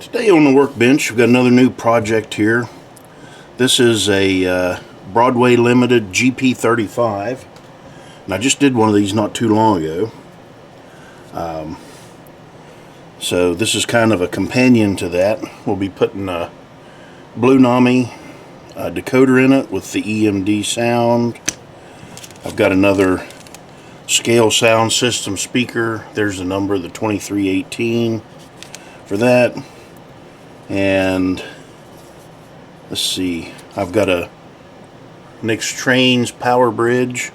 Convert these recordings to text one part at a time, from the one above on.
Today on the workbench, we've got another new project here. This is a Broadway Limited GP35, and I just did one of these not too long ago. So this is kind of a companion to that. We'll be putting a Blunami decoder in it with the EMD sound. I've got another scale sound system speaker. There's the number, the 2318 for that. And let's see, I've got a NixTrainz power bridge,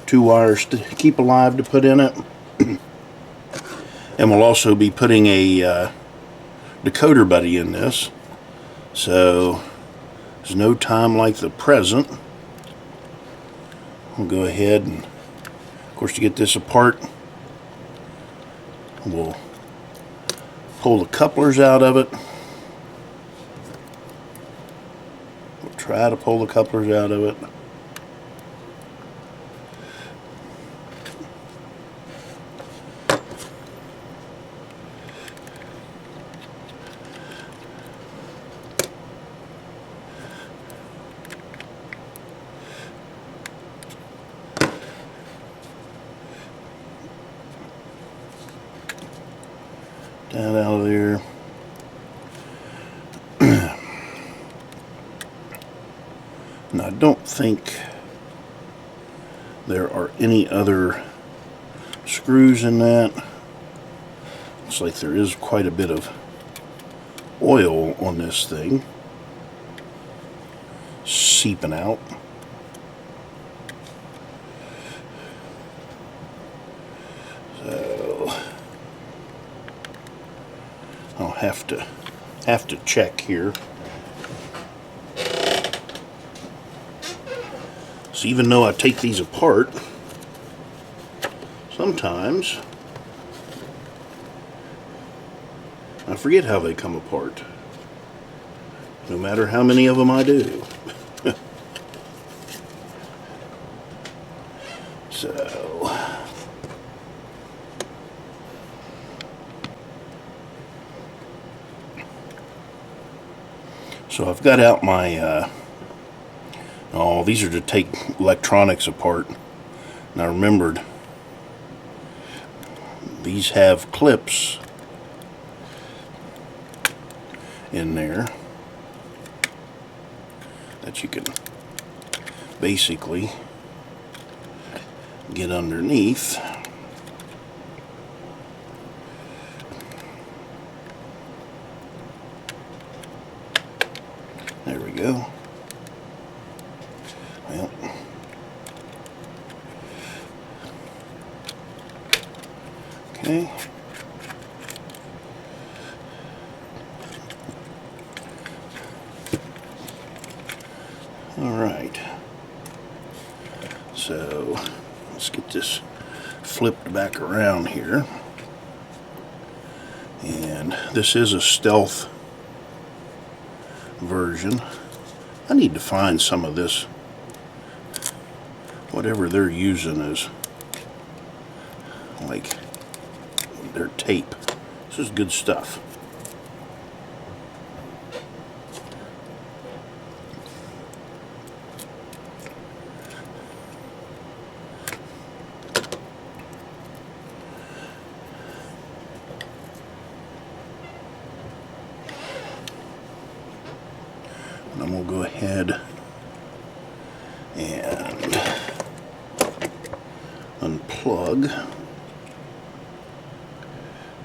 2 wires to keep alive to put in it. And we'll also be putting a decoder buddy in this. So there's no time like the present. We'll go ahead and, of course, to get this apart, we'll pull the couplers out of it. We'll try to pull the couplers out of it. That out of there. And I don't think there are any other screws in that. Looks like there is quite a bit of oil on this thing seeping out. So I'll have to check here. So even though I take these apart, sometimes I forget how they come apart, no matter how many of them I do. So I've got out my, oh, these are to take electronics apart. And I remembered these have clips in there that you can basically get underneath. There we go. Well, okay. All right. So let's get this flipped back around here. And this is a stealth version. I need to find some of this, whatever they're using is like their tape. This is good stuff. And I'm going to go ahead and unplug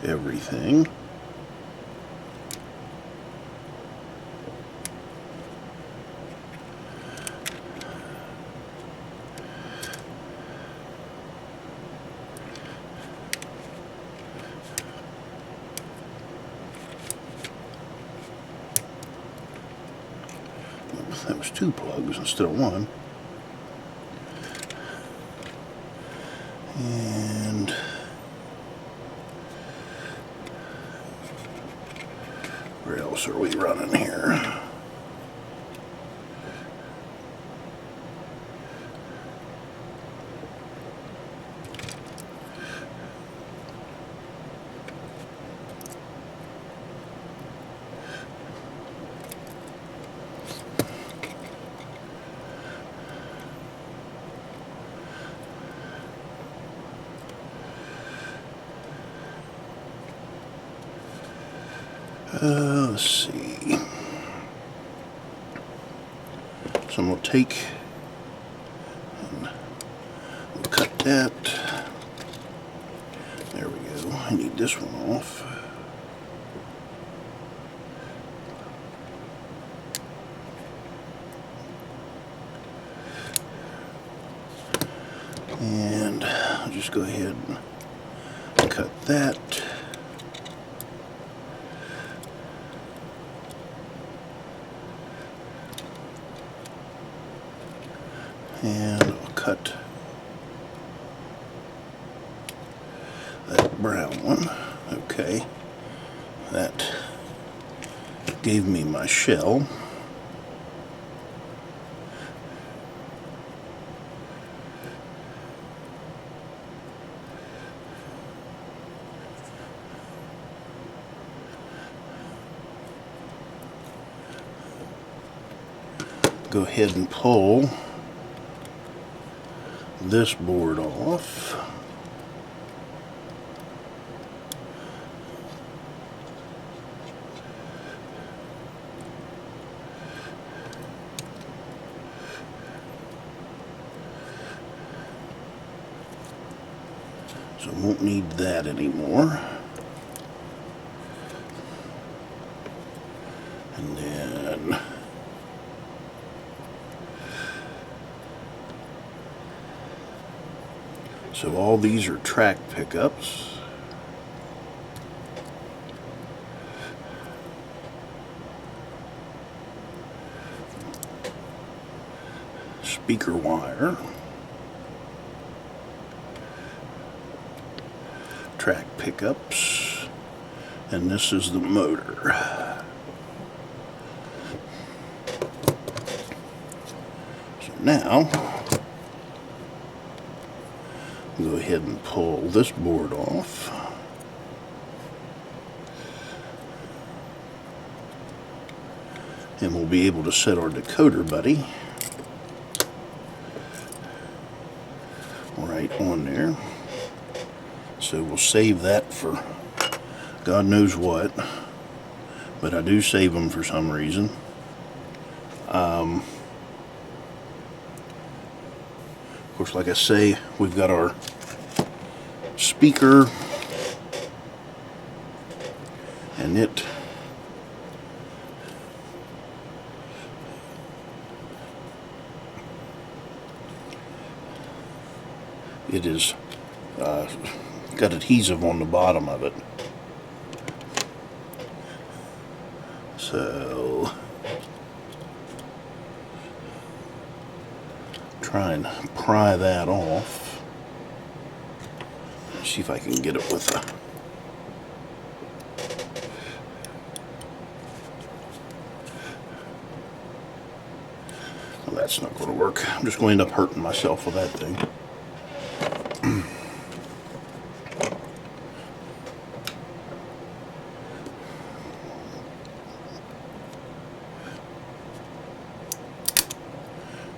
everything. That was 2 plugs instead of 1. And where else are we running here? Let's see. So I'm going to take and we'll cut that. There we go. I need this one off. And I'll just go ahead and cut that. And I'll cut that brown one. Okay, that gave me my shell. Go ahead and pull this board off. So won't need that anymore. And then so all these are track pickups. Speaker wire. Track pickups. And this is the motor. So now go ahead and pull this board off. And we'll be able to set our decoder buddy right on there. So we'll save that for God knows what, but I do save them for some reason. Of course, like I say, we've got our speaker, and it is got adhesive on the bottom of it. So try and pry that off. See if I can get it with a well, that's not going to work. I'm just going to end up hurting myself with that thing.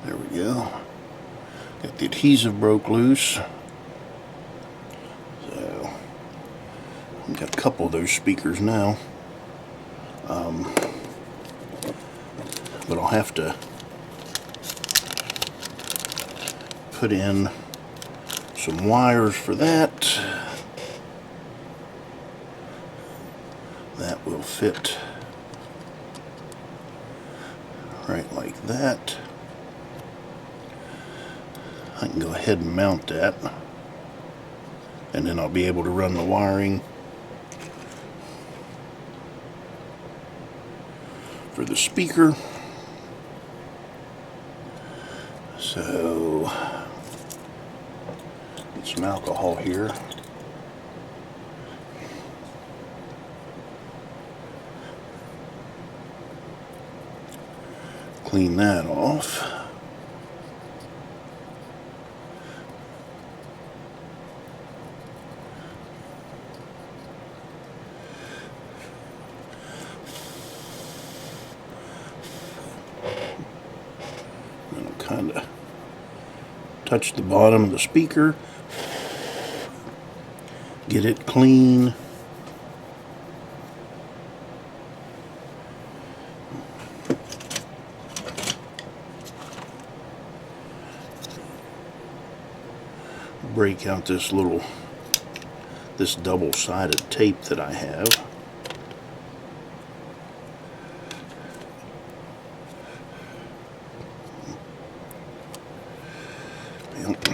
There we go. Got the adhesive broke loose. So I've got a couple of those speakers now. But I'll have to put in some wires for that. That will fit right like that. I can go ahead and mount that, and then I'll be able to run the wiring for the speaker. So get some alcohol here. Clean that off. Kind of touch the bottom of the speaker, get it clean, break out this double-sided tape that I have. Yep.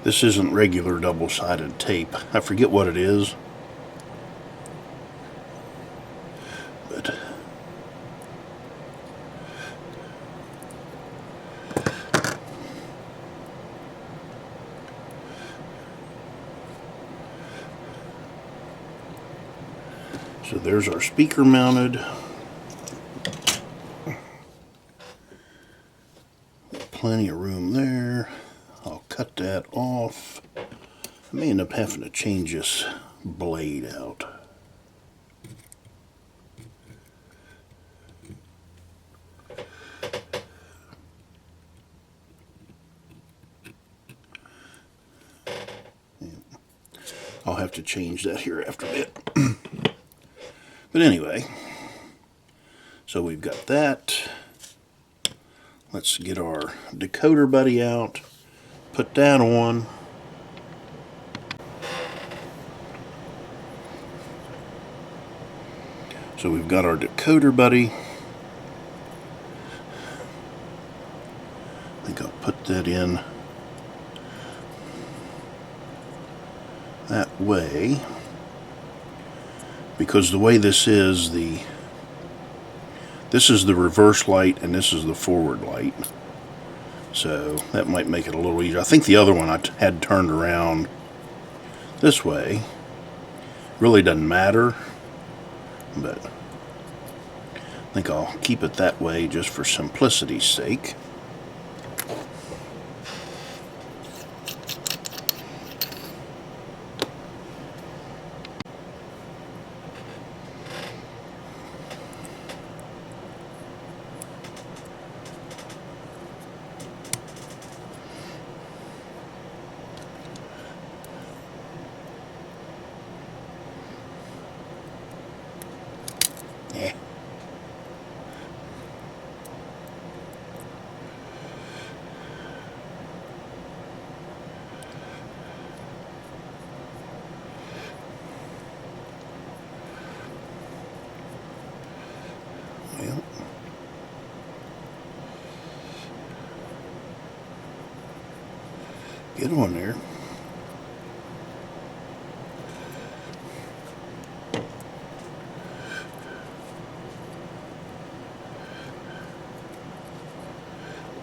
This isn't regular double-sided tape. I forget what it is. But so there's our speaker mounted. Plenty of room there. I'll cut that off. I may end up having to change this blade out. I'll have to change that here after a bit. But anyway, so we've got that. Let's get our decoder buddy out. Put that on. So we've got our decoder buddy. I think I'll put that in that way, because the way this is the reverse light and this is the forward light. So that might make it a little easier. I think the other one I had turned around this way. Really doesn't matter, but I think I'll keep it that way just for simplicity's sake. Yeah. Well, get one there.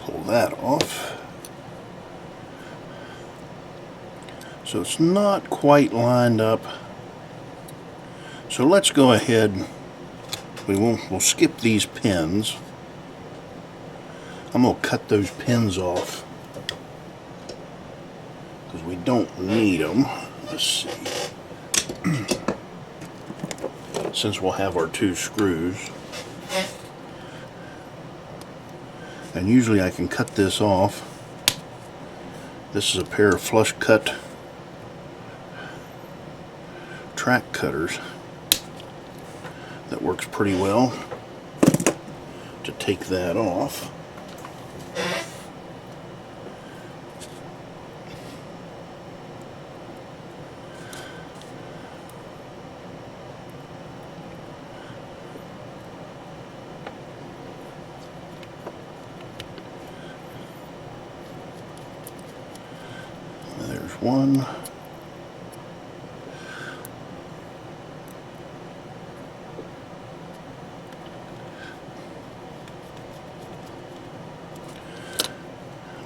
Pull that off. So it's not quite lined up. So let's go ahead. We'll skip these pins. I'm going to cut those pins off because we don't need them. Let's see. Since we'll have our two screws. And usually I can cut this off. This is a pair of flush cut track cutters. That works pretty well to take that off. There's one.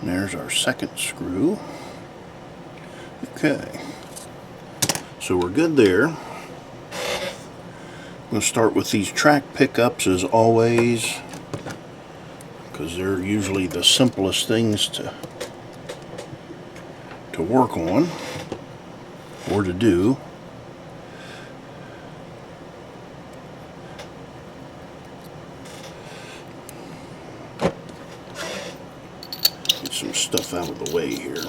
And there's our second screw. Okay, so we're good there. I'm going to start with these track pickups as always, because they're usually the simplest things to work on or to do. Get some stuff out of the way here.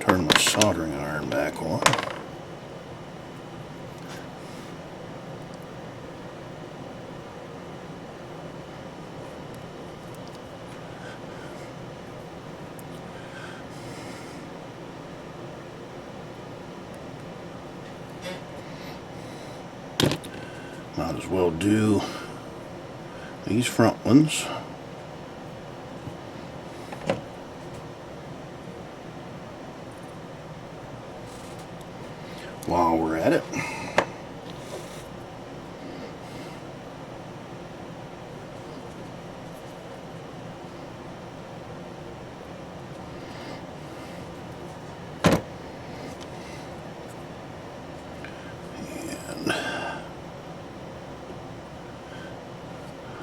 Turn my soldering iron back on. Might as well do these front ones. While we're at it.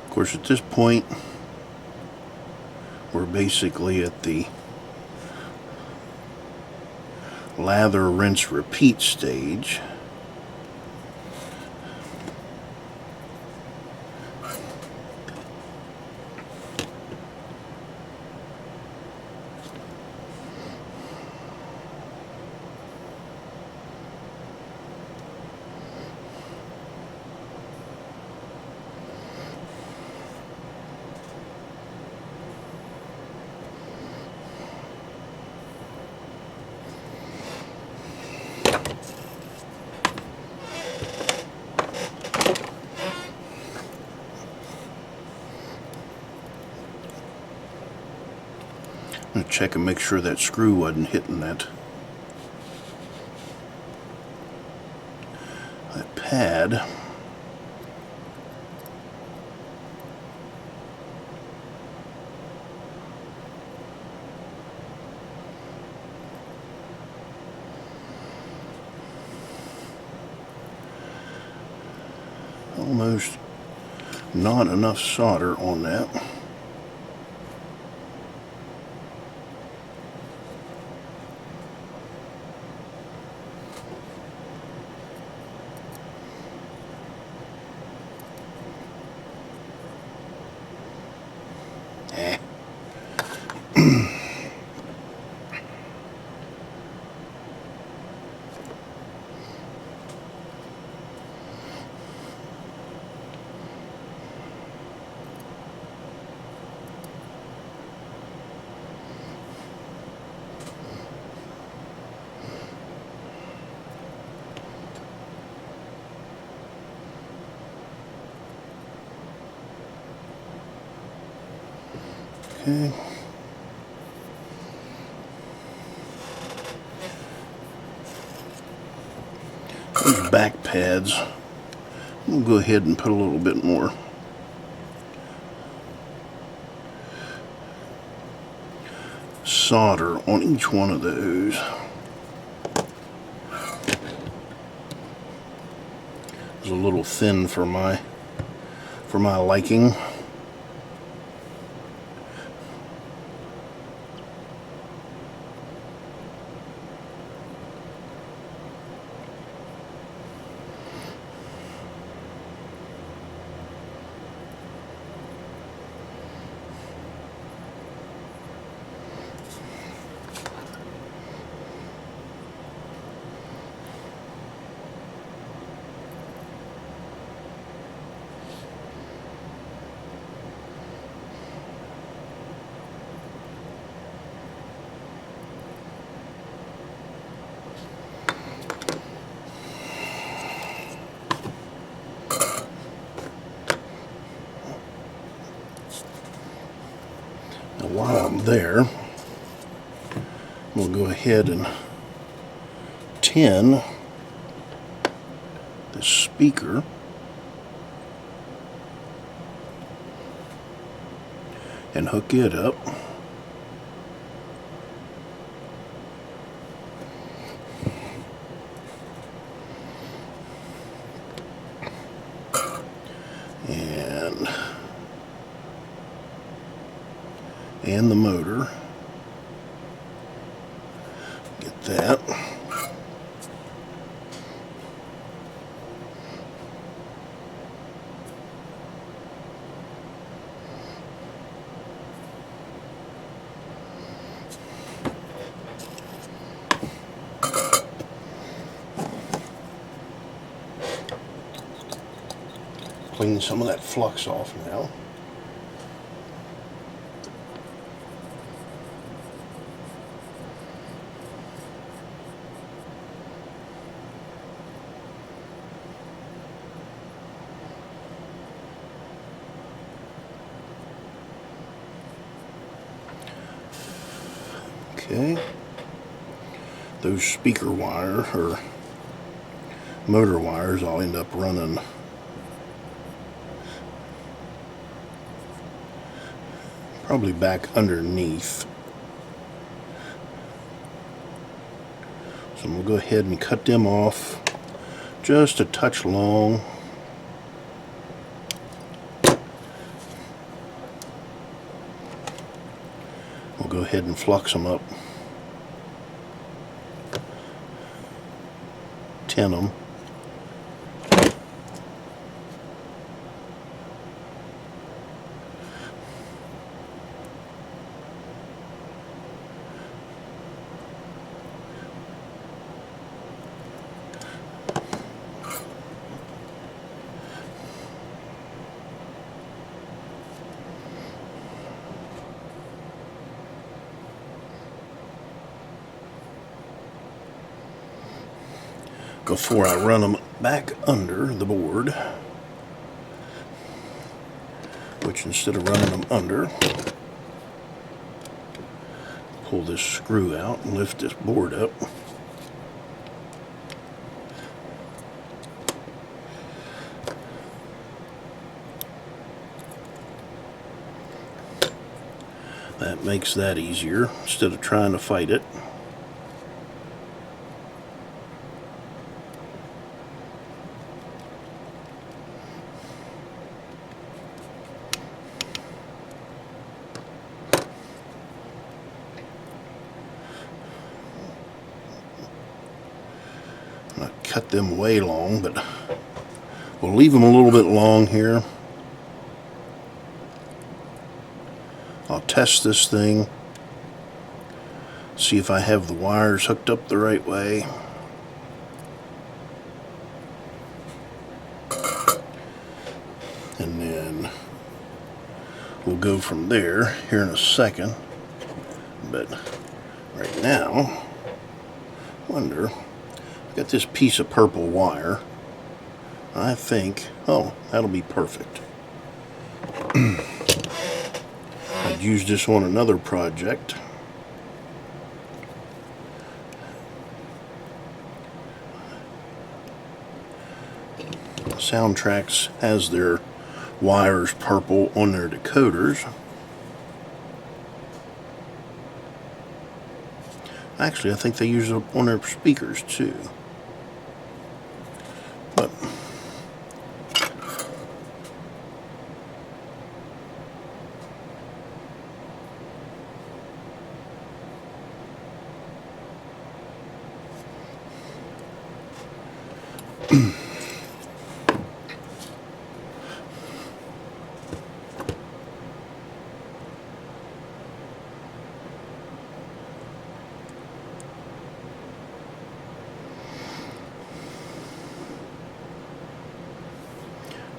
Of course, at this point, we're basically at the lather, rinse, repeat stage. I'm going to check and make sure that screw wasn't hitting that pad. Almost not enough solder on that. Okay. These back pads, we'll go ahead and put a little bit more solder on each one of those. It's a little thin for my liking. While I'm there, we'll go ahead and tin the speaker and hook it up. And the motor. Get that. Clean some of that flux off now. Okay. Those speaker wire or motor wires I'll end up running probably back underneath. So we'll go ahead and cut them off just a touch long. We'll go ahead and flux them up. Tin them. Before I run them back under the board, which instead of running them under, pull this screw out and lift this board up. That makes that easier instead of trying to fight it. Cut them way long, but we'll leave them a little bit long here. I'll test this thing, see if I have the wires hooked up the right way. And then we'll go from there here in a second. But right now, I wonder, got this piece of purple wire. I think, oh, that'll be perfect. I'd used this on another project. Soundtraxx has their wires purple on their decoders. Actually, I think they use it on their speakers too. But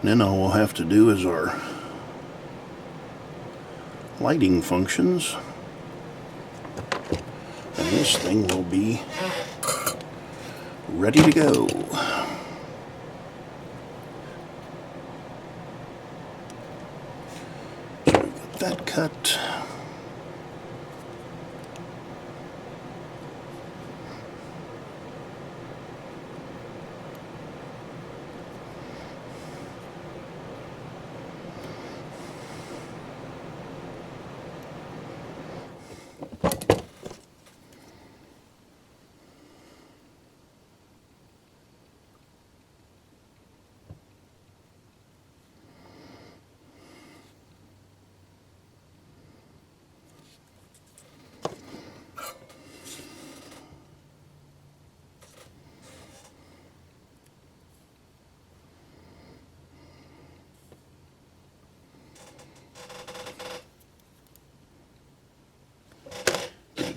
then all we'll have to do is our lighting functions, and this thing will be ready to go. So we've got that cut.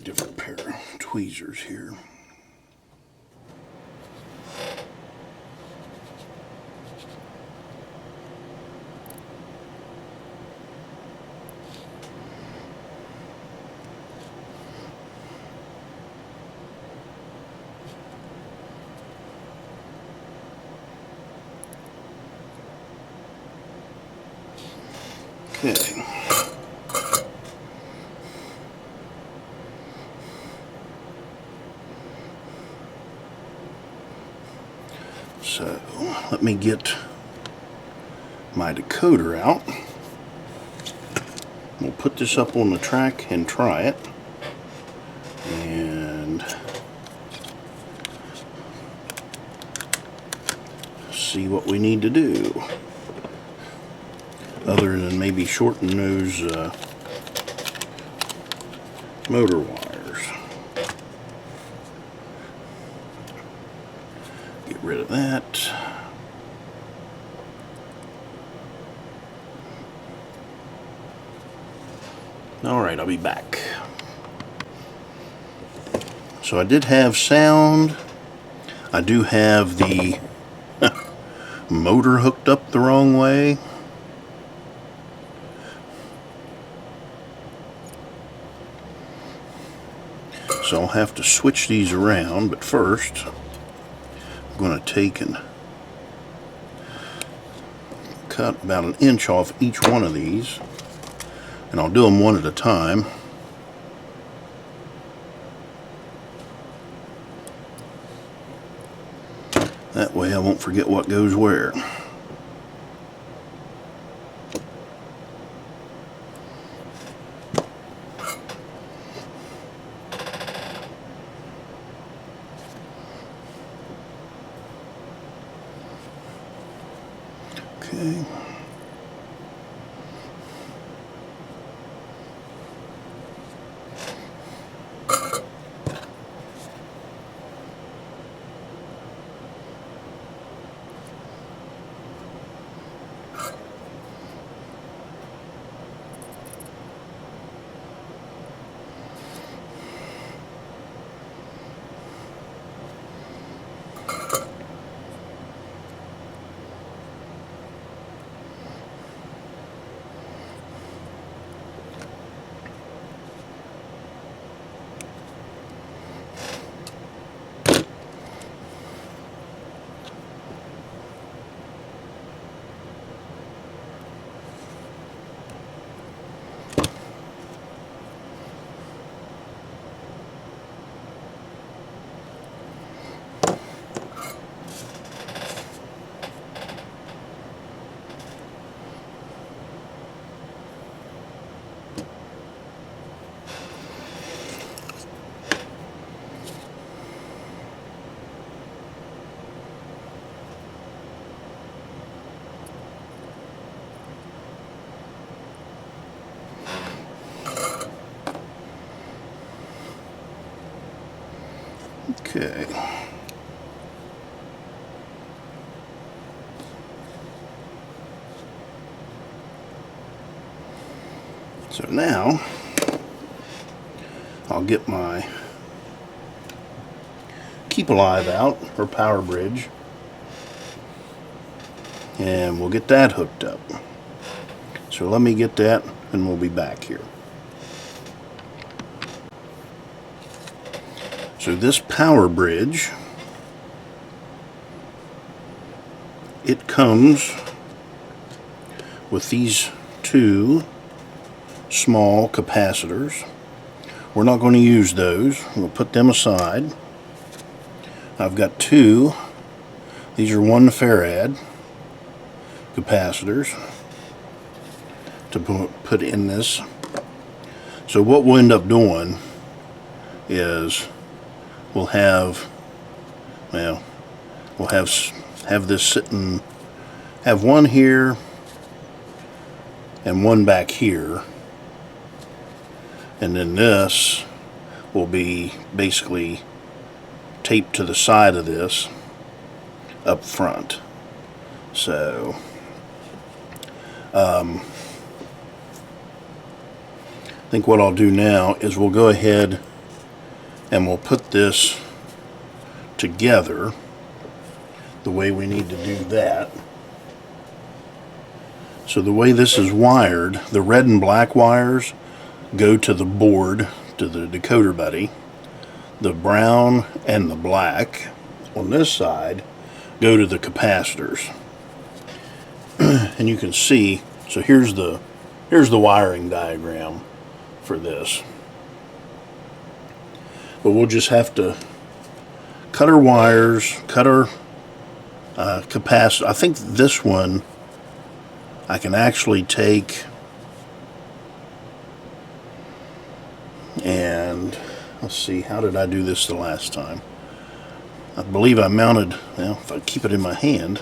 Different pair of tweezers here. Okay. let me get my decoder out. We'll put this up on the track and try it. And see what we need to do. Other than maybe shorten those motor wires. Get rid of that. Alright, I'll be back. So I did have sound. I do have the motor hooked up the wrong way. So I'll have to switch these around, but first I'm going to take and cut about an inch off each one of these, and I'll do them one at a time. That way I won't forget what goes where. Okay. Okay. So now I'll get my keep alive out, or power bridge, and we'll get that hooked up. So let me get that and we'll be back here. So this power bridge, it comes with these two small capacitors. We're not going to use those. We'll put them aside. I've got two. These are 1 farad capacitors to put in this. So what we'll end up doing is we'll have, well, we'll have this sitting, have one here and one back here, and then this will be basically taped to the side of this up front. So I think what I'll do now is we'll go ahead and we'll put this together the way we need to do that. So the way this is wired, the red and black wires go to the board, to the decoder buddy. The brown and the black on this side go to the capacitors. And you can see, so here's the wiring diagram for this. But we'll just have to cut our wires, cut our capacitor. I think this one I can actually take and let's see, how did I do this the last time? I believe I mounted, well, if I keep it in my hand,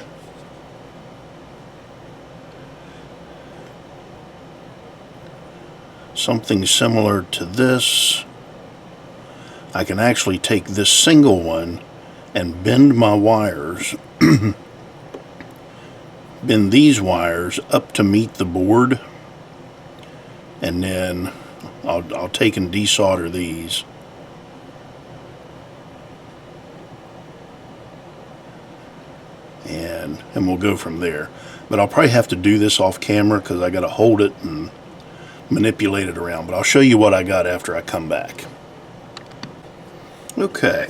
something similar to this. I can actually take this single one and bend my wires, bend these wires up to meet the board, and then I'll take and desolder these. And we'll go from there. But I'll probably have to do this off camera because I got to hold it and manipulate it around. But I'll show you what I got after I come back. Okay.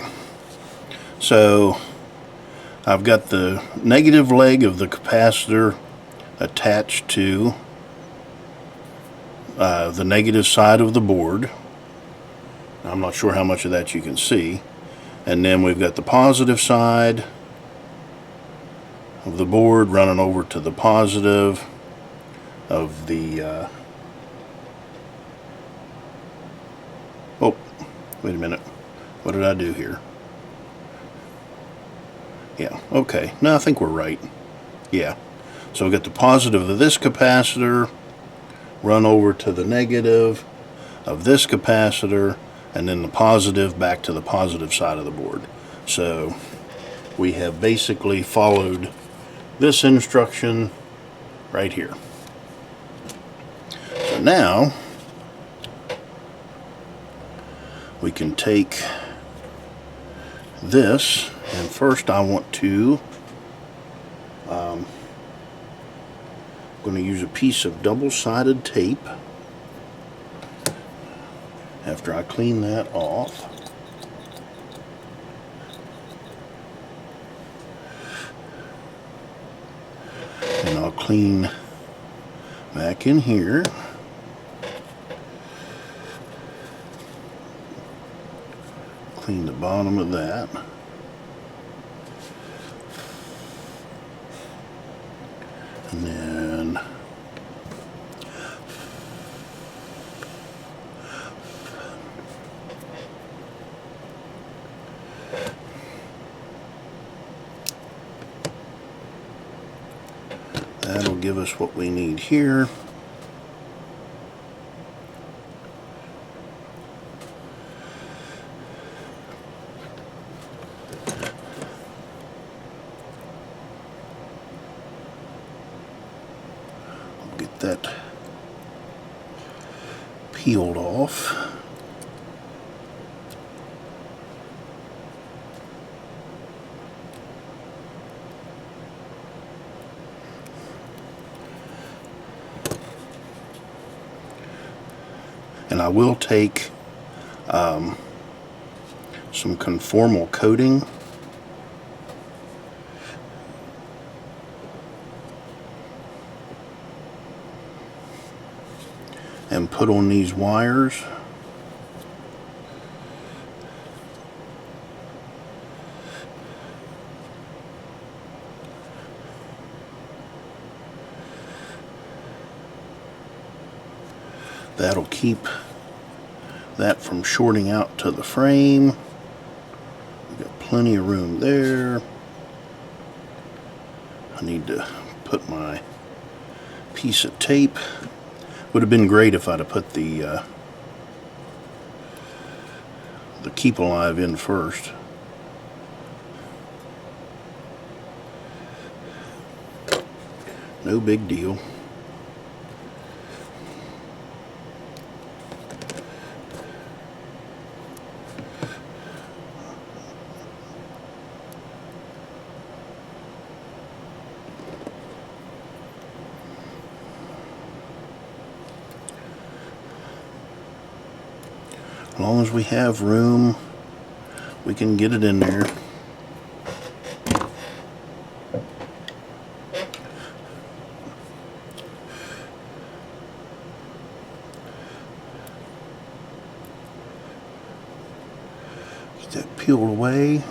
So I've got the negative leg of the capacitor attached to the negative side of the board. I'm not sure how much of that you can see. And then we've got the positive side of the board running over to the positive of the oh, wait a minute, what did I do here? Yeah, okay, no, I think we're right. Yeah, so we've got the positive of this capacitor run over to the negative of this capacitor, and then the positive back to the positive side of the board. So we have basically followed this instruction right here. So now we can take this, and first I want to I'm going to use a piece of double-sided tape after I clean that off. And I'll clean back in here. Clean the bottom of that. And then that'll give us what we need here. I'll get that peeled off. And I will take some conformal coating and put on these wires. That'll keep that from shorting out to the frame. We've got plenty of room there. I need to put my piece of tape. Would have been great if I'd have put the Keep Alive in first. No big deal. As long as we have room, we can get it in there. Get that peeled away.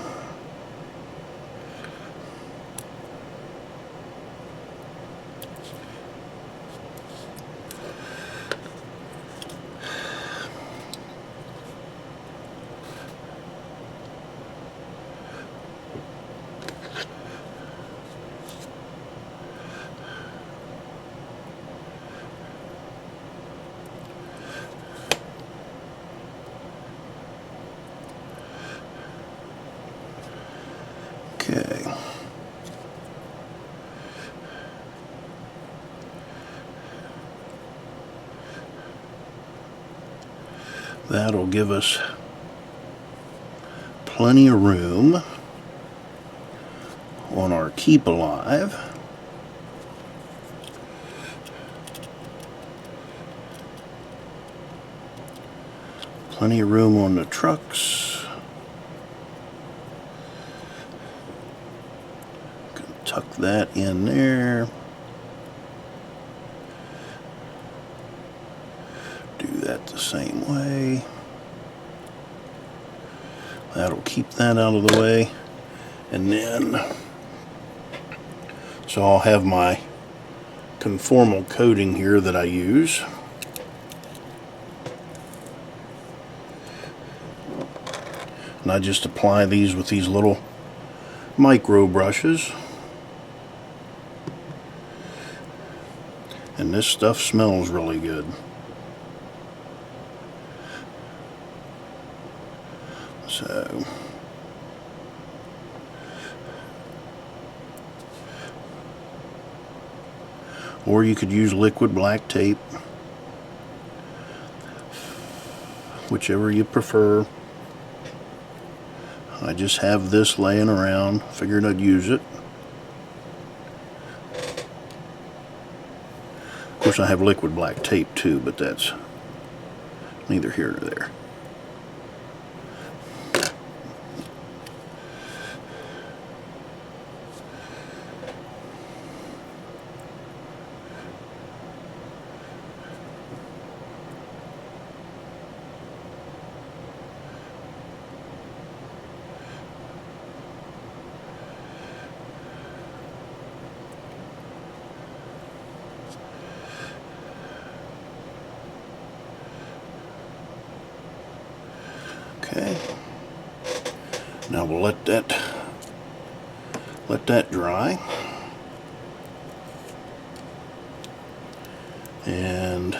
That'll give us plenty of room on our Keep Alive. Plenty of room on the trucks. Tuck that in there. Do that the same way. That'll keep that out of the way. And then, so I'll have my conformal coating here that I use. And I just apply these with these little micro brushes. And this stuff smells really good. So, or you could use liquid black tape, whichever you prefer. I just have this laying around, figured I'd use it. Of course I have liquid black tape too, but that's neither here nor there. Okay. Now we'll let that dry. And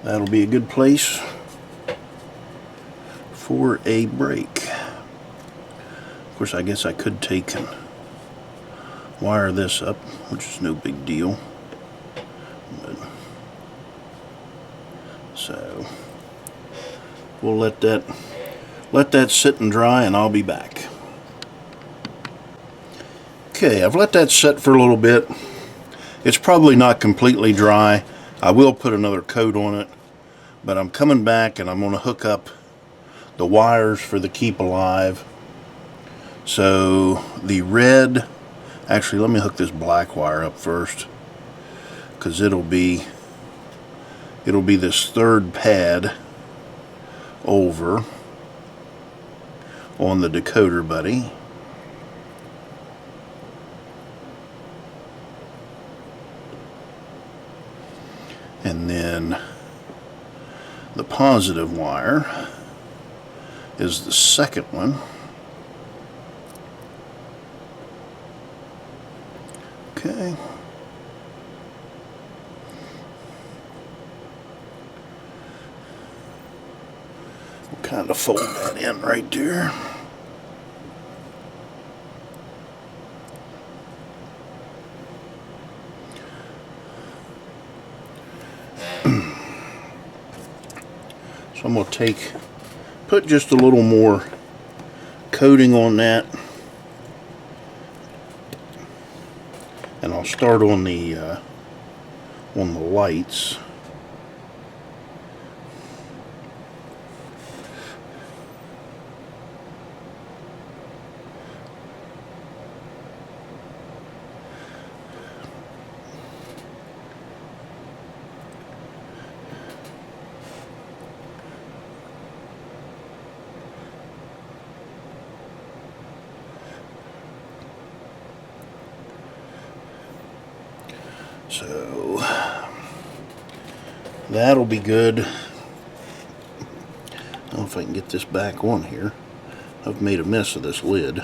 that'll be a good place for a break. Of course, I guess I could take and wire this up, which is no big deal. But, so we'll let that sit and dry, and I'll be back. Okay, I've let that sit for a little bit. It's probably not completely dry. I will put another coat on it, but I'm coming back and I'm going to hook up the wires for the Keep Alive. So the red, actually let me hook this black wire up first, because it'll be this third pad over on the decoder buddy. And then the positive wire is the second one. Okay. We'll kind of fold that in right there. So I'm going to put just a little more coating on that, and I'll start on the lights. So that'll be good. I don't know if I can get this back on here. I've made a mess of this lid.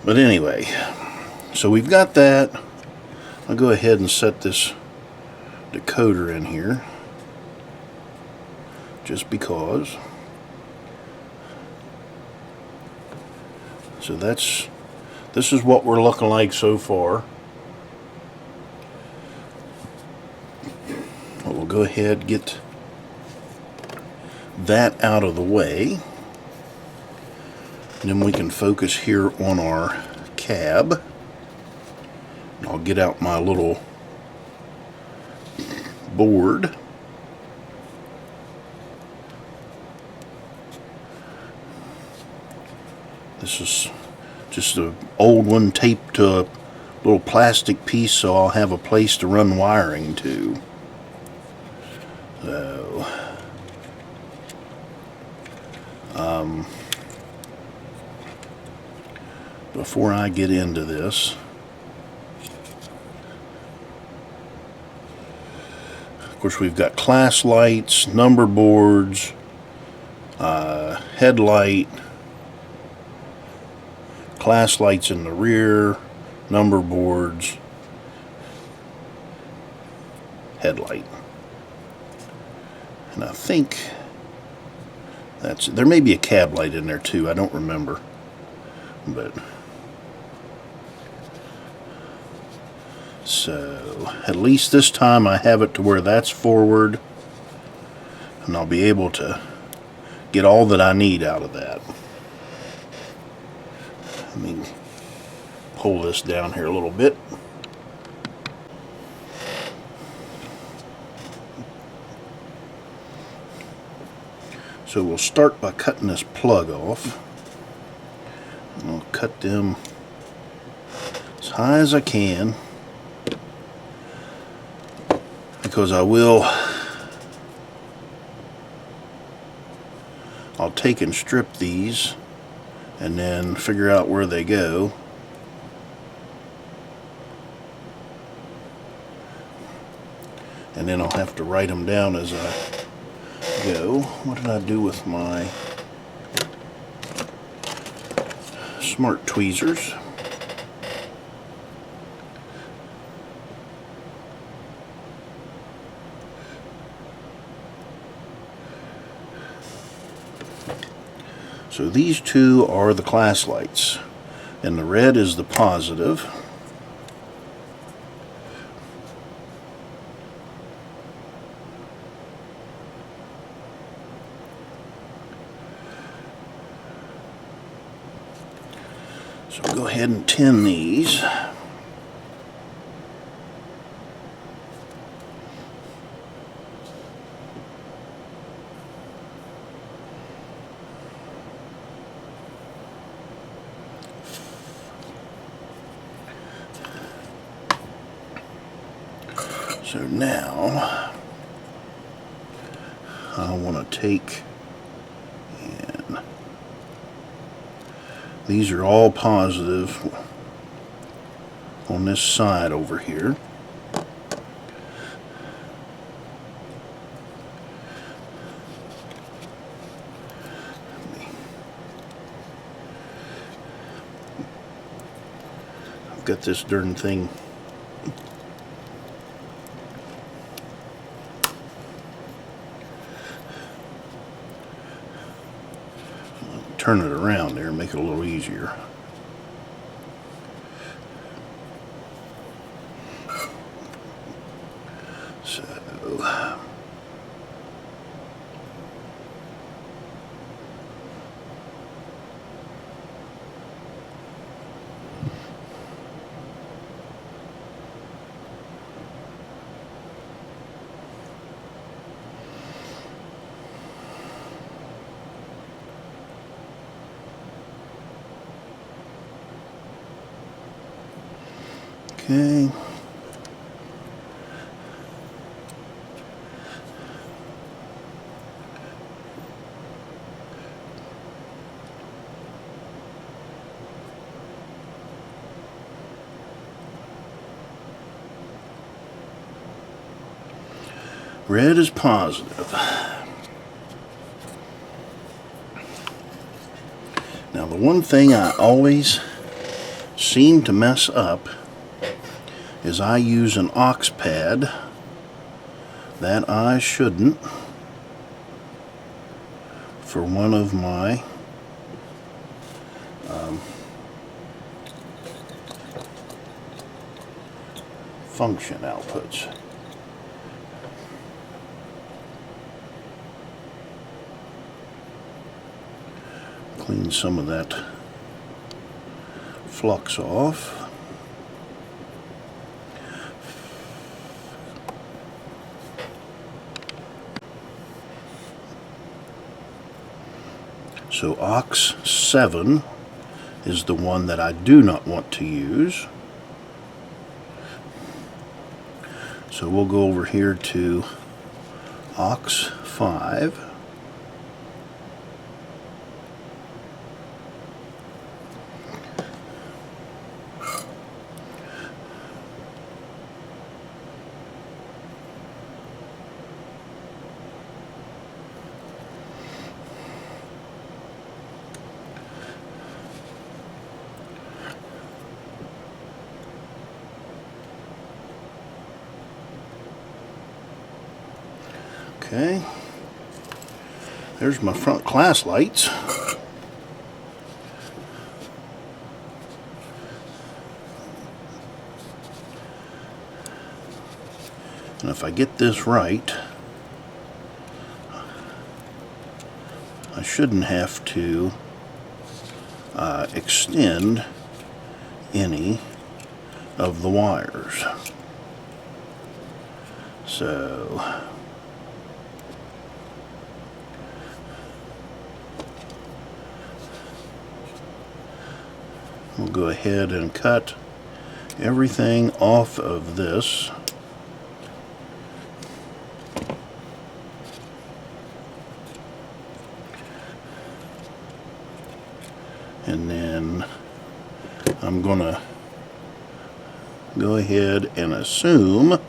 But anyway, so we've got that. I'll go ahead and set this decoder in here, just because. So this is what we're looking like so far. We'll go ahead, get that out of the way. And then we can focus here on our cab. And I'll get out my little board. This is just an old one taped to a little plastic piece so I'll have a place to run wiring to. So, before I get into this, of course we've got class lights, number boards, headlight, class lights in the rear, number boards, headlight. And I think that's, there may be a cab light in there too, I don't remember. But so at least this time I have it to where that's forward, and I'll be able to get all that I need out of that. Let me pull this down here a little bit. So we'll start by cutting this plug off. I'll cut them as high as I can, because I'll take and strip these and then figure out where they go. And then I'll have to write them down as I go. What did I do with my smart tweezers? So these two are the class lights, and the red is the positive. So we'll go ahead and tin these. So now I want to take, and these are all positive on this side over here. I've got this darn thing turn it around there and make it a little easier. So okay. Red is positive. Now the one thing I always seem to mess up is I use an aux pad that I shouldn't for one of my function outputs. Clean some of that flux off. So aux 7 is the one that I do not want to use. So we'll go over here to aux 5. Okay, there's my front class lights. And if I get this right, I shouldn't have to extend any of the wires. So we'll go ahead and cut everything off of this. And then I'm gonna go ahead and assume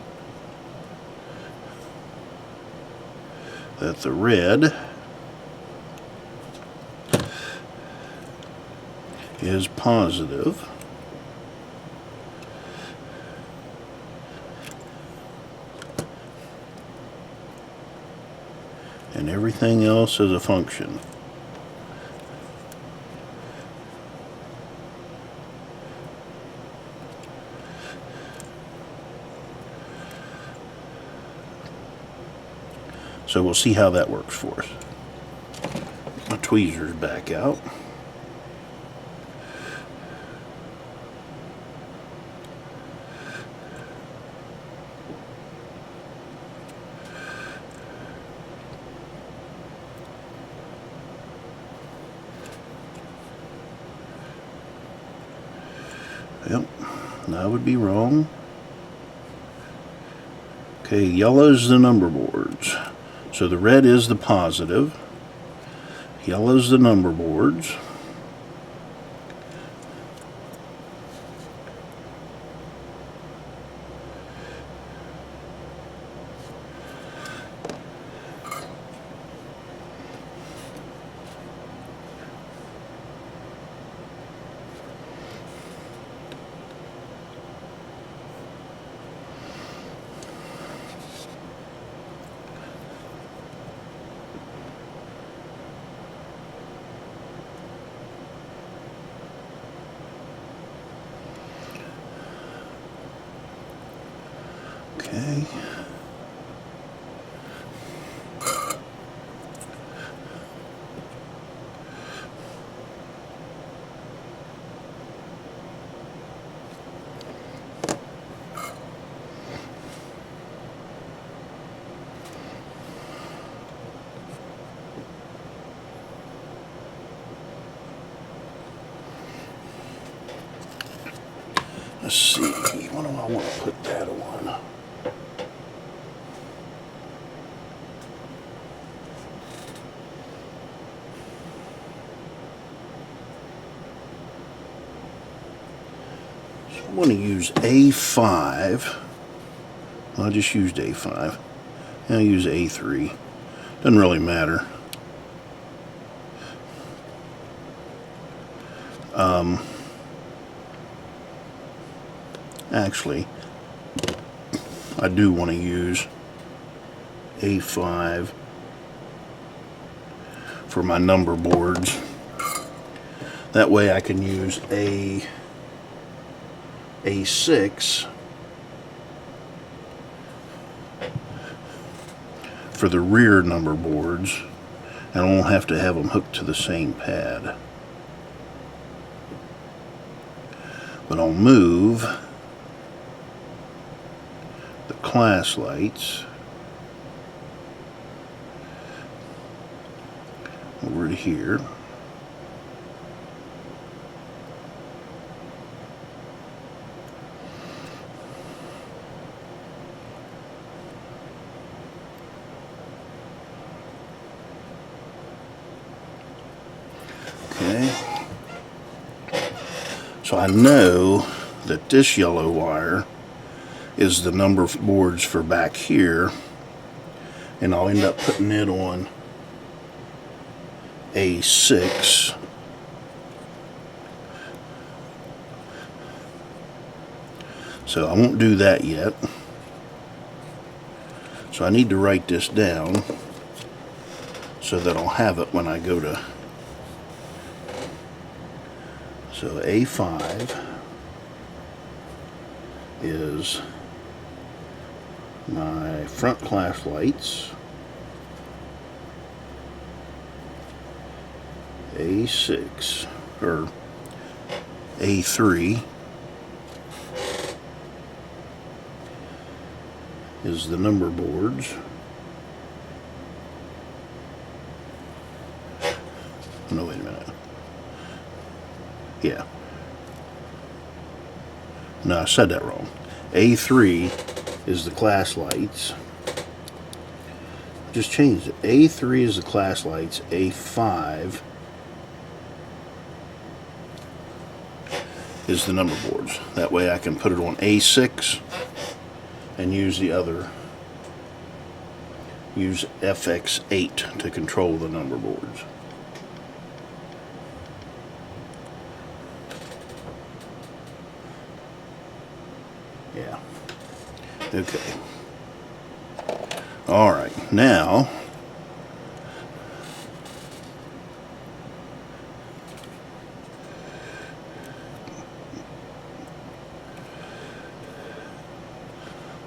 that the red is positive, and everything else is a function. So we'll see how that works for us. My tweezers back out. Yep, I would be wrong. Okay, yellow is the number boards. So the red is the positive. Yellow is the number boards. Okay. Let's see, what do I want to put that on? So I want to use A5. Well, I just used A5. And I use A3. Doesn't really matter. Actually, I do want to use A5 for my number boards. That way I can use A6 for the rear number boards, and I won't have to have them hooked to the same pad. But I'll move the class lights over to here. Okay. So I know that this yellow wire is the number of boards for back here, and I'll end up putting it on A6. So I won't do that yet. So I need to write this down so that I'll have it when I go to. So A5 is my front class lights. A6 or A3 is the number boards. No, wait a minute. Yeah. No, I said that wrong. A3 is the class lights. Just changed it. A3 is the class lights. A5 is the number boards. That way I can put it on A6 and use the other. Use FX8 to control the number boards. Yeah. Okay. All right. Now,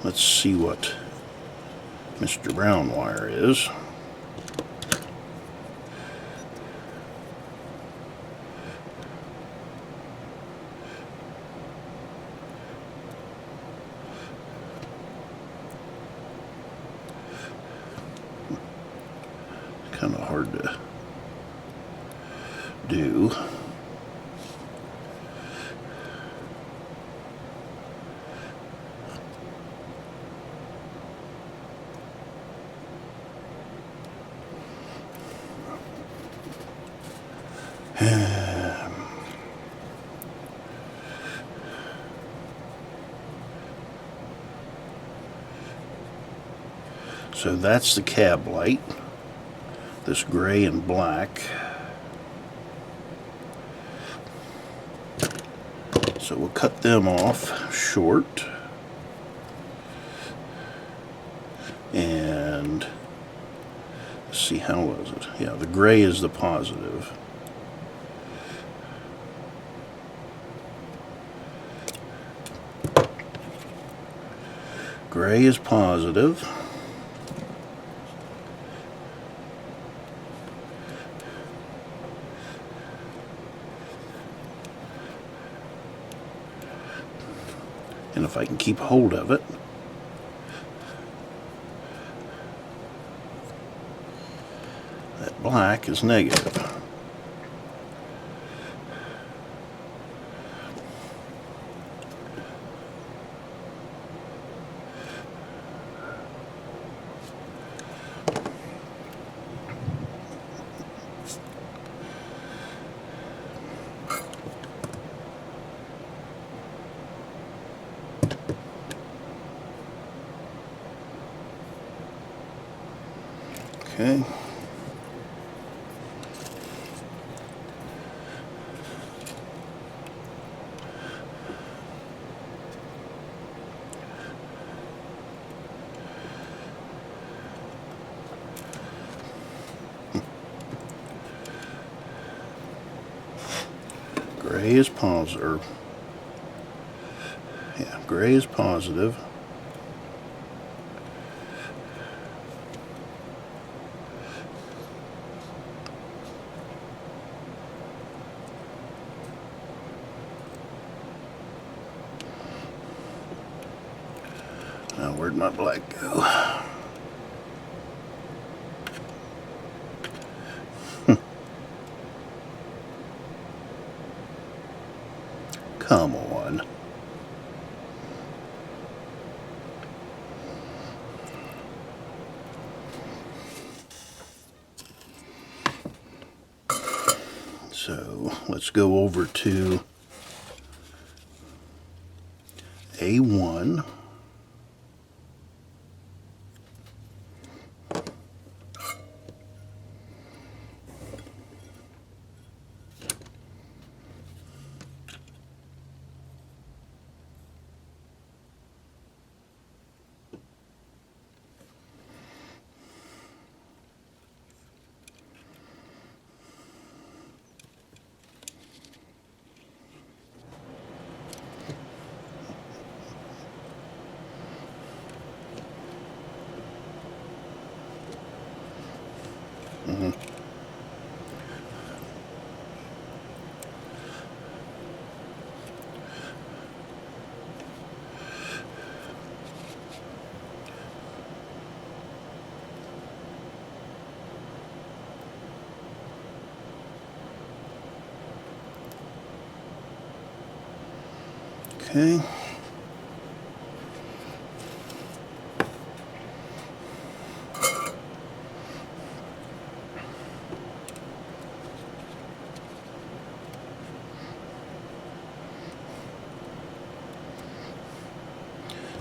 let's see what Mr. Brown wire is. Kind of hard to do. So that's the cab light, this gray and black. So we'll cut them off short, and let's see, how was it? Yeah, the gray is the positive. Gray is positive. And if I can keep hold of it, that black is negative. Okay. Gray is positive. Yeah, gray is positive. Where'd my black go? Come on. So let's go over to A1. Okay.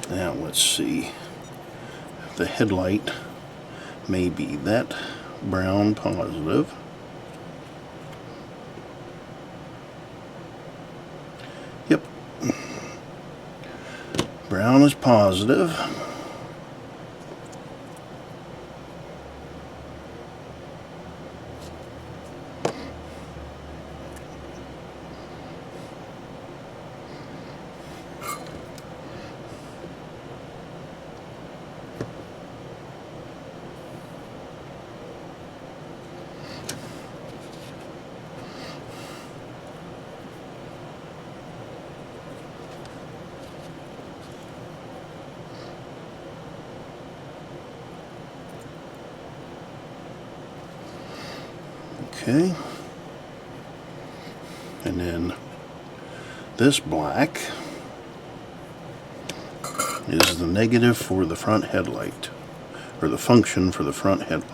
Now let's see. The headlight may be that brown positive. Yep. Brown is positive. Okay, and then this black is the negative for the front headlight, or the function for the front headlight.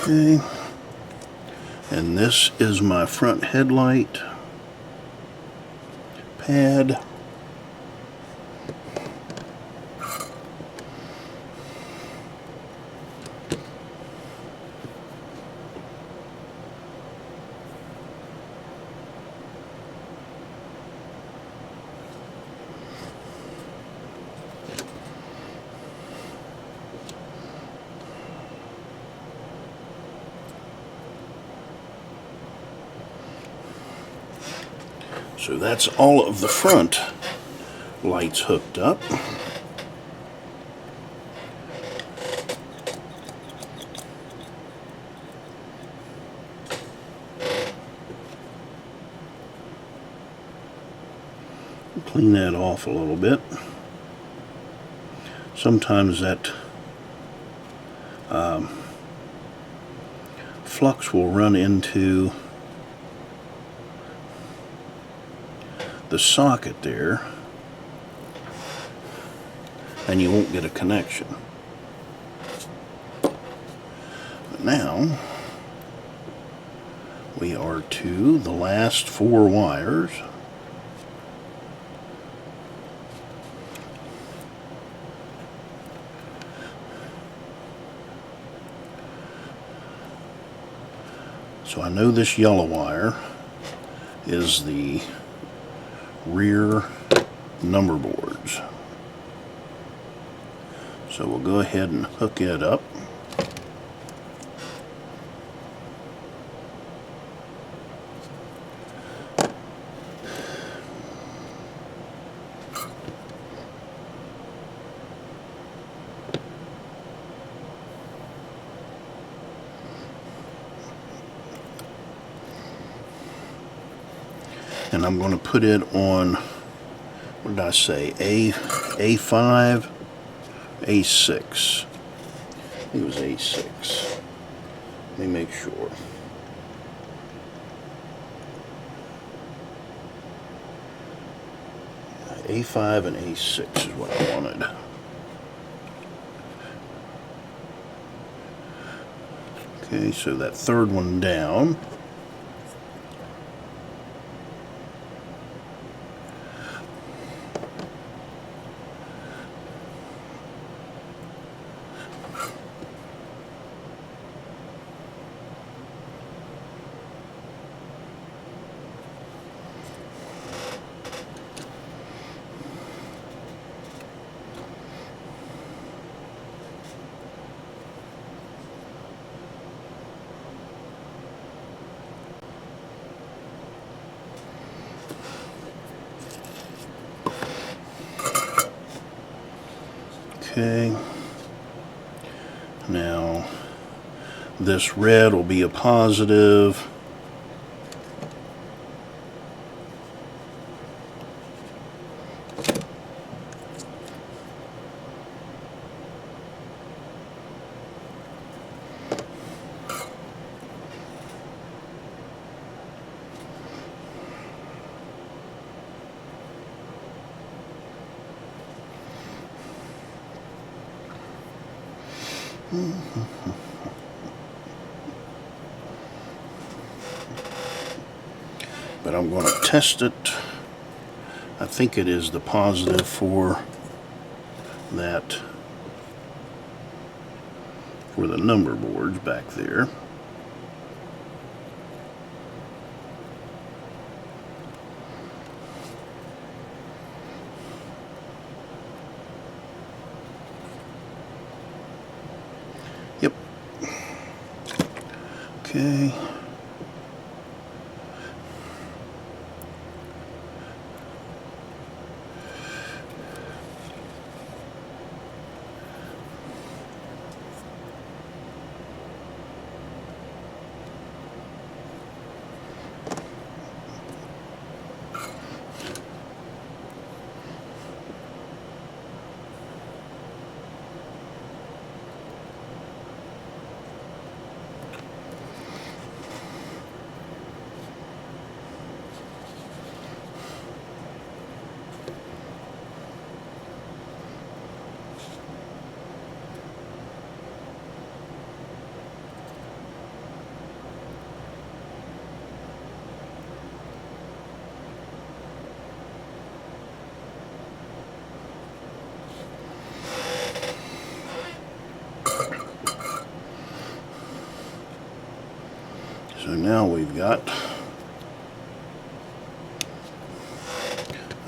Okay, and this is my front headlight pad. So that's all of the front lights hooked up. Clean that off a little bit. Sometimes that flux will run into the socket there, and you won't get a connection. But now we are to the last 4 wires. So I know this yellow wire is the rear number boards. So we'll go ahead and hook it up. and I'm going to put it on, what did I say, A5, A6. I think it was A6. Let me make sure. A5 and A6 is what I wanted. Okay, so that third one down. Okay, now this red will be a positive. But I'm going to test it. I think it is the positive for that, for the number boards back there. Yep. Okay. So now we've got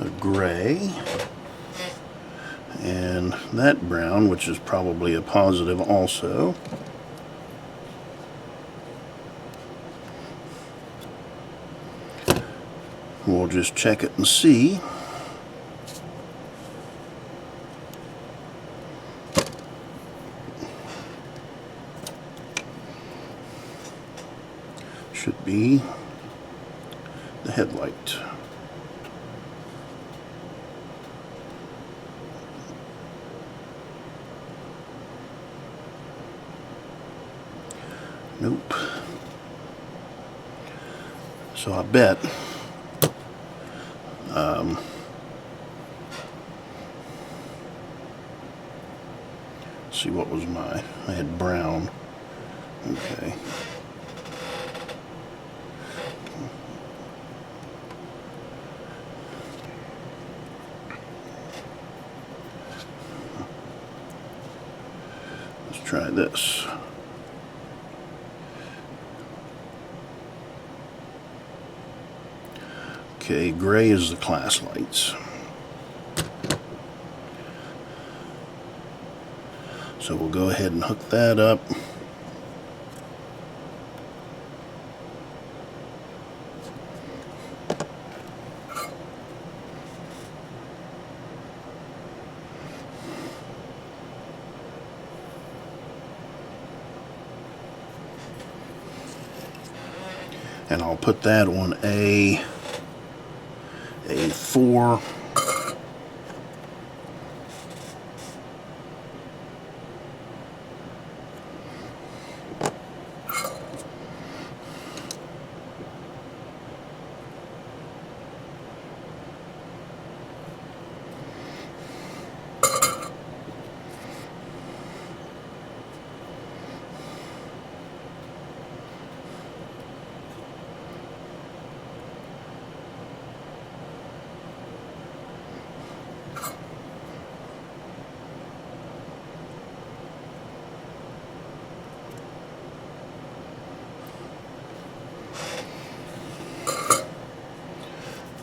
a gray and that brown, which is probably a positive also. We'll just check it and see. Should be the headlight. Nope. So I bet see what was I had brown. Okay. Let's try this. Okay, gray is the class lights. So we'll go ahead and hook that up. And I'll put that on A5. a 4.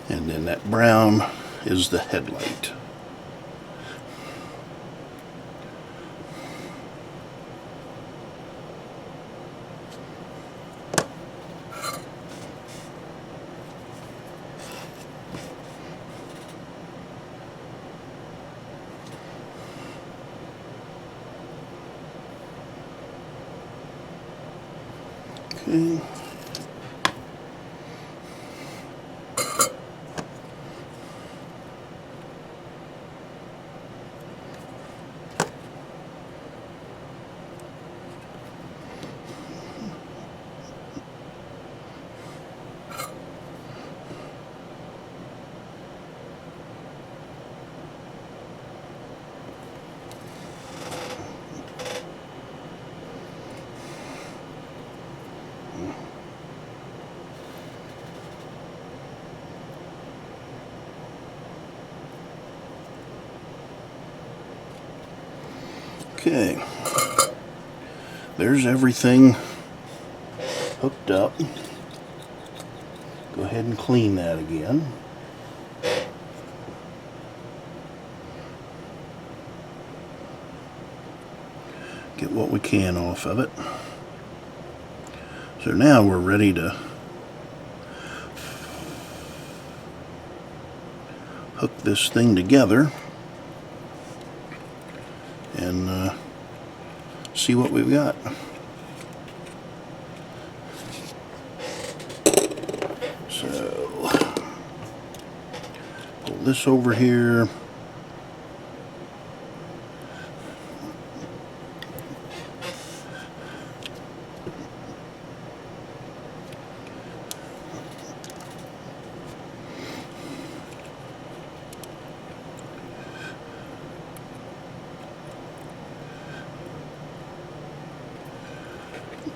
And then that brown is the headlight. Okay. Okay, there's everything hooked up. Go ahead and clean that again. Get what we can off of it. So now we're ready to hook this thing together and see what we've got. So pull this over here.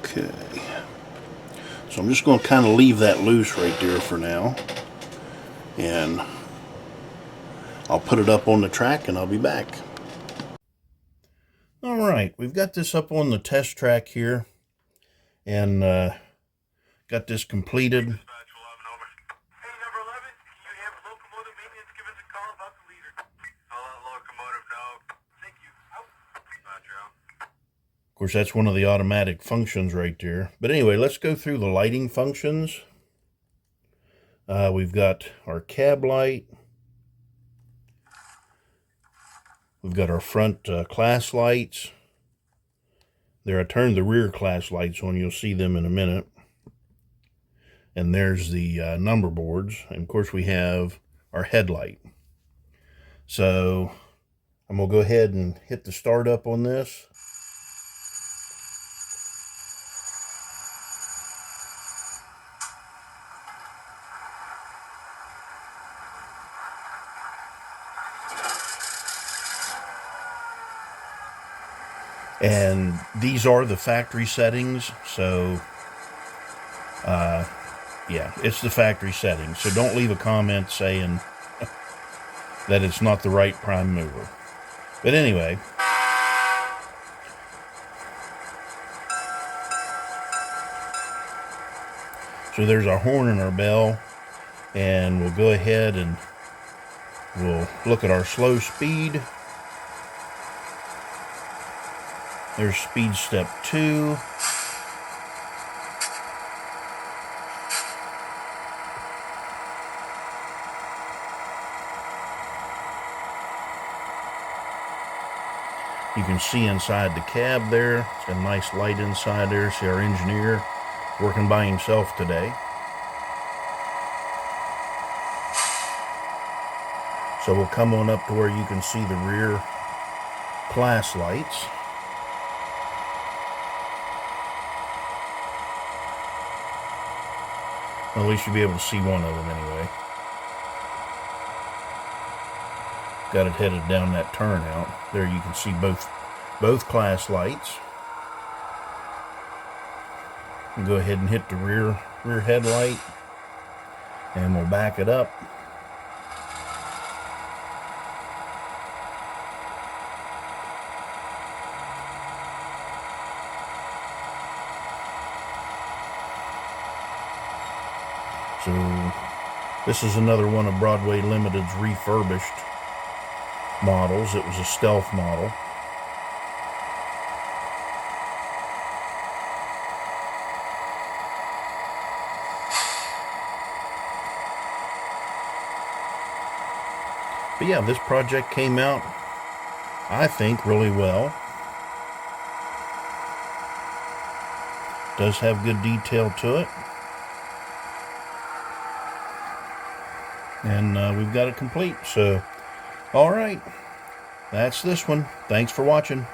Okay, so I'm just going to kind of leave that loose right there for now, and I'll put it up on the track and I'll be back. Alright, we've got this up on the test track here, and got this completed. Of course, that's one of the automatic functions right there. But anyway, let's go through the lighting functions. We've got our cab light. We've got our front class lights. There, I turned the rear class lights on. You'll see them in a minute. And there's the number boards. And of course, we have our headlight. So I'm going to go ahead and hit the start up on this. And these are the factory settings, so yeah, it's the factory settings. So don't leave a comment saying that it's not the right prime mover. But anyway, so there's our horn and our bell, and we'll go ahead and we'll look at our slow speed. There's speed step 2. You can see inside the cab there. It's got a nice light inside there. See our engineer working by himself today. So we'll come on up to where you can see the rear class lights. Well, at least you'll be able to see one of them anyway. Got it headed down that turnout. There you can see both class lights. And go ahead and hit the rear headlight, and we'll back it up. So this is another one of Broadway Limited's refurbished models. It was a stealth model. But yeah, this project came out, I think, really well. Does have good detail to it. And we've got it complete. So, all right, that's this one. Thanks for watching.